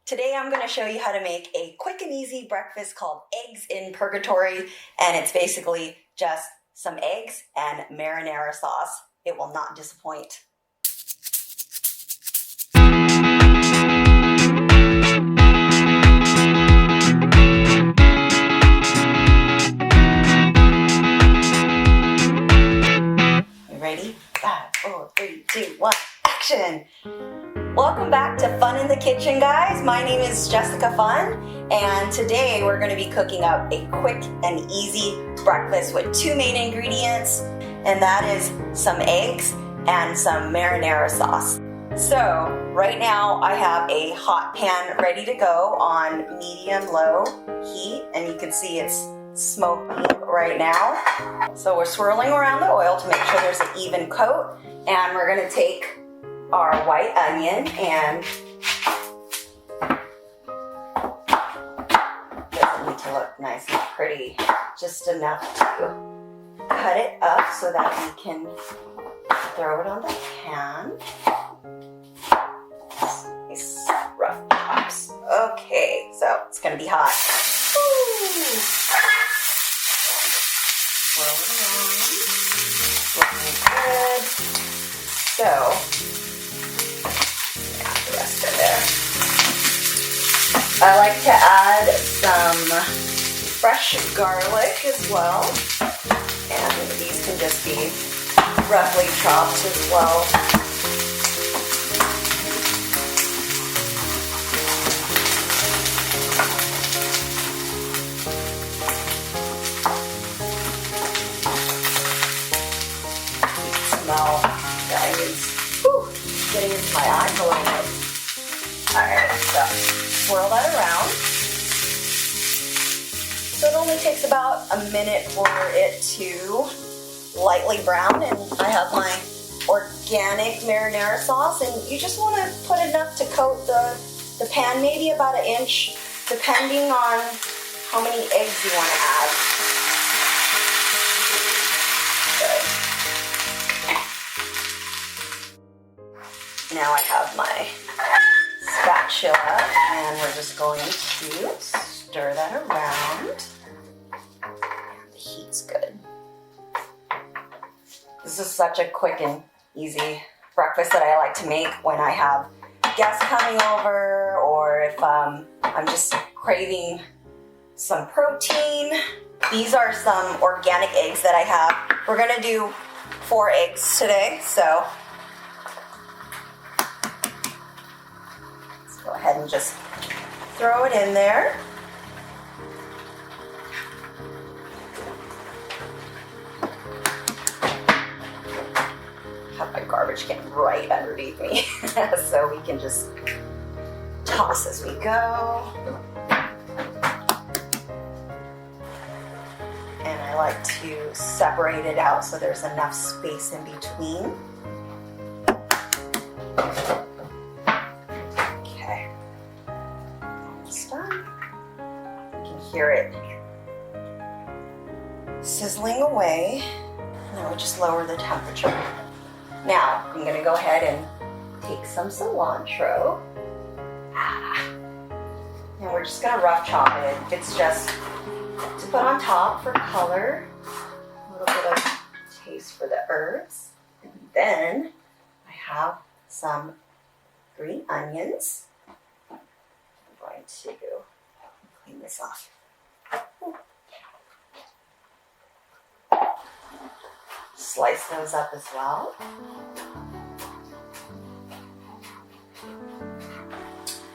Today I'm going to show you how to make a quick and easy breakfast called eggs in Purgatory, and it's basically just some eggs and marinara sauce. It will not disappoint. You ready? 5, 4, 3, 2, 1, action! Welcome back to Fun in the Kitchen, guys. My name is Jessica Phun, and today we're going to be cooking up a quick and easy breakfast with two main ingredients, and that is some eggs and some marinara sauce. So right now I have a hot pan ready to go on medium-low heat, and you can see it's smoking right now. So we're swirling around the oil to make sure there's an even coat, and we're going to take our white onion and doesn't need to look nice and pretty, just enough to cut it up so that we can throw it on the pan. Nice rough chops. Okay, so it's gonna be hot. Woo! Swirl it around. Looking good. So in there. I like to add some fresh garlic as well, and these can just be roughly chopped as well. You can smell the onions getting into my eyes a little bit. Alright, so swirl that around. So it only takes about a minute for it to lightly brown, and I have my organic marinara sauce, and you just want to put enough to coat the pan, maybe about an inch, depending on how many eggs you want to add. Good. Now I have my spatula, and we're just going to stir that around. The heat's good. This is such a quick and easy breakfast that I like to make when I have guests coming over, or if I'm just craving some protein. These are some organic eggs that I have. We're gonna do 4 eggs today, so go ahead and just throw it in there. Have my garbage can right underneath me so we can just toss as we go. And I like to separate it out so there's enough space in between. Hear it sizzling away, and then we'll just lower the temperature. Now I'm going to go ahead and take some cilantro, and we're just going to rough chop it. It's just to put on top for color, a little bit of taste for the herbs, and then I have some green onions. I'm going to clean this off. Slice those up as well.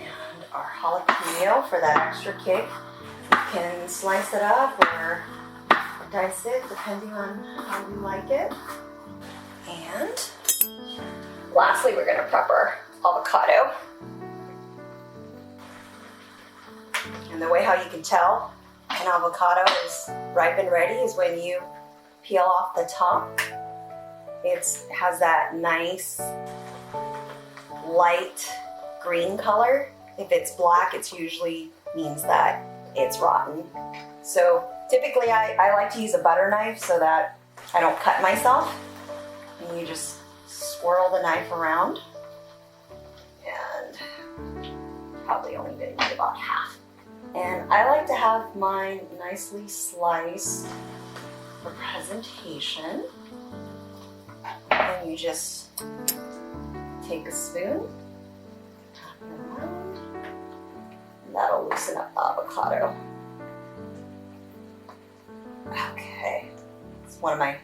And our jalapeno for that extra kick. You can slice it up or dice it depending on how you like it. And lastly, we're going to prep our avocado. And the way how you can tell an avocado is ripe and ready is when you peel off the top. It has that nice light green color. If it's black, it usually means that it's rotten. So typically I like to use a butter knife so that I don't cut myself. And you just swirl the knife around and probably only going to need about half. And I like to have mine nicely sliced for presentation. And you just take a spoon, tap it around, and that'll loosen up the avocado. Okay, it's one of my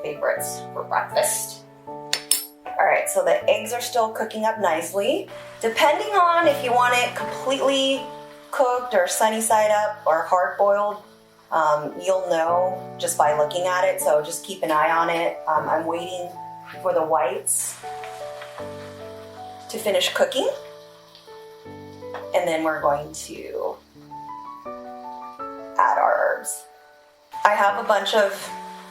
favorites for breakfast. All right, so the eggs are still cooking up nicely. Depending on if you want it completely cooked or sunny side up or hard boiled, you'll know just by looking at it, so just keep an eye on it. I'm waiting for the whites to finish cooking, and then we're going to add our herbs. I have a bunch of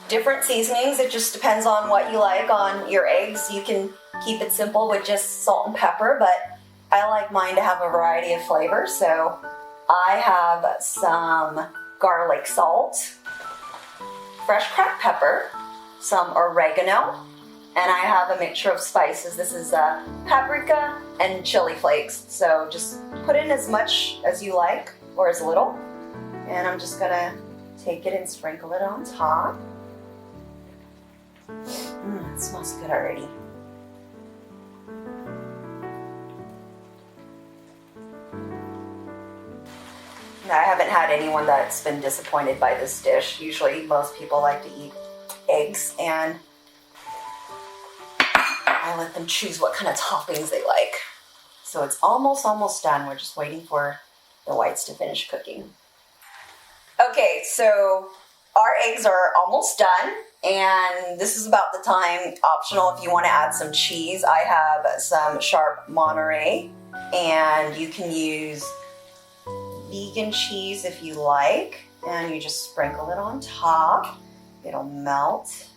different seasonings. It just depends on what you like on your eggs. You can keep it simple with just salt and pepper, but I like mine to have a variety of flavors. So I have some garlic salt, fresh cracked pepper, some oregano, and I have a mixture of spices. This is paprika and chili flakes. So just put in as much as you like or as little. And I'm just gonna take it and sprinkle it on top. It smells good already. I haven't had anyone that's been disappointed by this dish. Usually most people like to eat eggs, and I let them choose what kind of toppings they like. So it's almost done. We're just waiting for the whites to finish cooking. Okay, so our eggs are almost done, and this is about the time. Optional if you want to add some cheese. I have some sharp Monterey, and you can use vegan cheese if you like, and you just sprinkle it on top. It'll melt.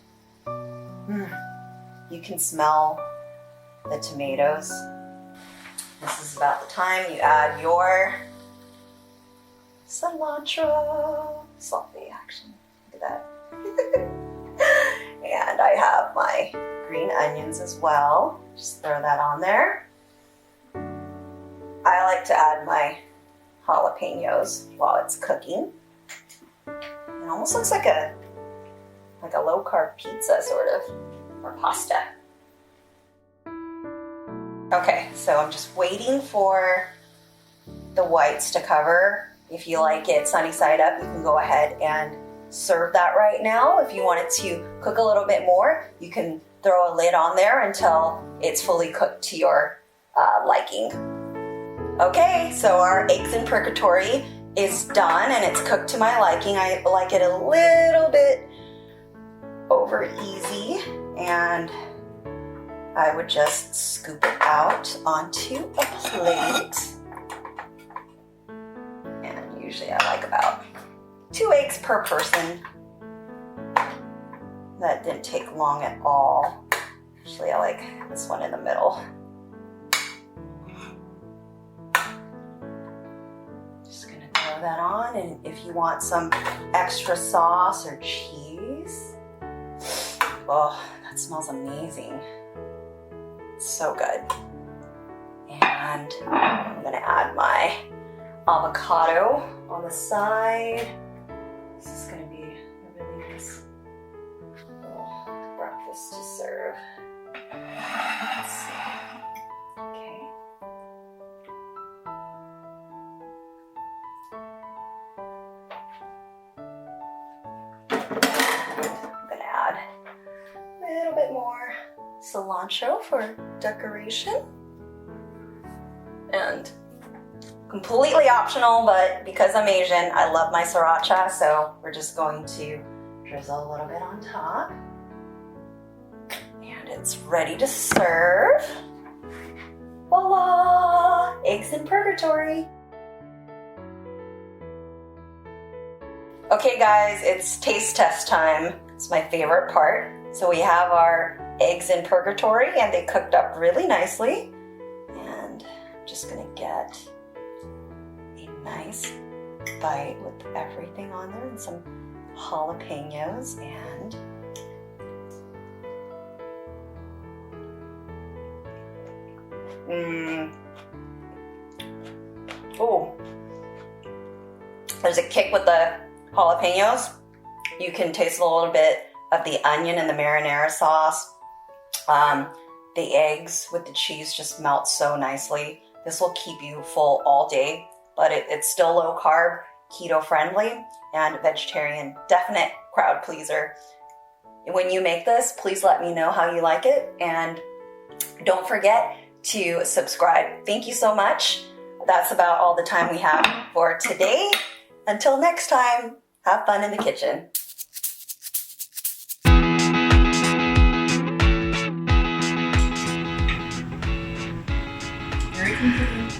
You can smell the tomatoes. This is about the time you add your cilantro. Salty action. Look at that. And I have my green onions as well. Just throw that on there. I like to add my jalapeños while it's cooking. It almost looks like a low carb pizza sort of, or pasta. Okay, so I'm just waiting for the whites to cover. If you like it sunny side up, you can go ahead and serve that right now. If you want it to cook a little bit more, you can throw a lid on there until it's fully cooked to your liking. Okay, so our eggs in purgatory is done and it's cooked to my liking. I like it a little bit over easy, and I would just scoop it out onto a plate. And usually I like about 2 eggs per person. That didn't take long at all. Actually, I like this one in the middle. Just gonna throw that on, and if you want some extra sauce or cheese, oh, that smells amazing. It's so good. And I'm gonna add my avocado on the side. This is gonna be a really nice little breakfast to serve. Let's see. Okay. I'm gonna add a little bit more cilantro for decoration. And completely optional, but because I'm Asian, I love my sriracha, so we're just going to drizzle a little bit on top. And it's ready to serve. Voila! Eggs in purgatory. Okay guys, it's taste test time. It's my favorite part. So we have our eggs in purgatory, and they cooked up really nicely. And I'm just gonna get a nice bite with everything on there, and some jalapeños, and Oh, there's a kick with the jalapenos. You can taste a little bit of the onion and the marinara sauce. The eggs with the cheese just melt so nicely. This will keep you full all day, but it's still low carb, keto friendly, and vegetarian. Definite crowd pleaser. When you make this, please let me know how you like it, and don't forget to subscribe. Thank you so much. That's about all the time we have for today. Until next time, have fun in the kitchen. Very comforting.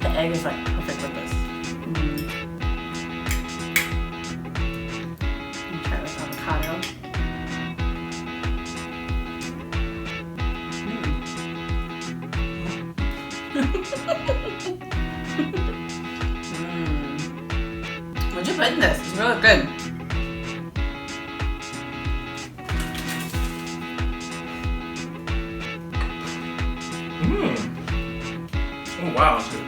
The egg is like perfect with this. Try this avocado. What'd you put in this? It's really good. Oh wow, it's good.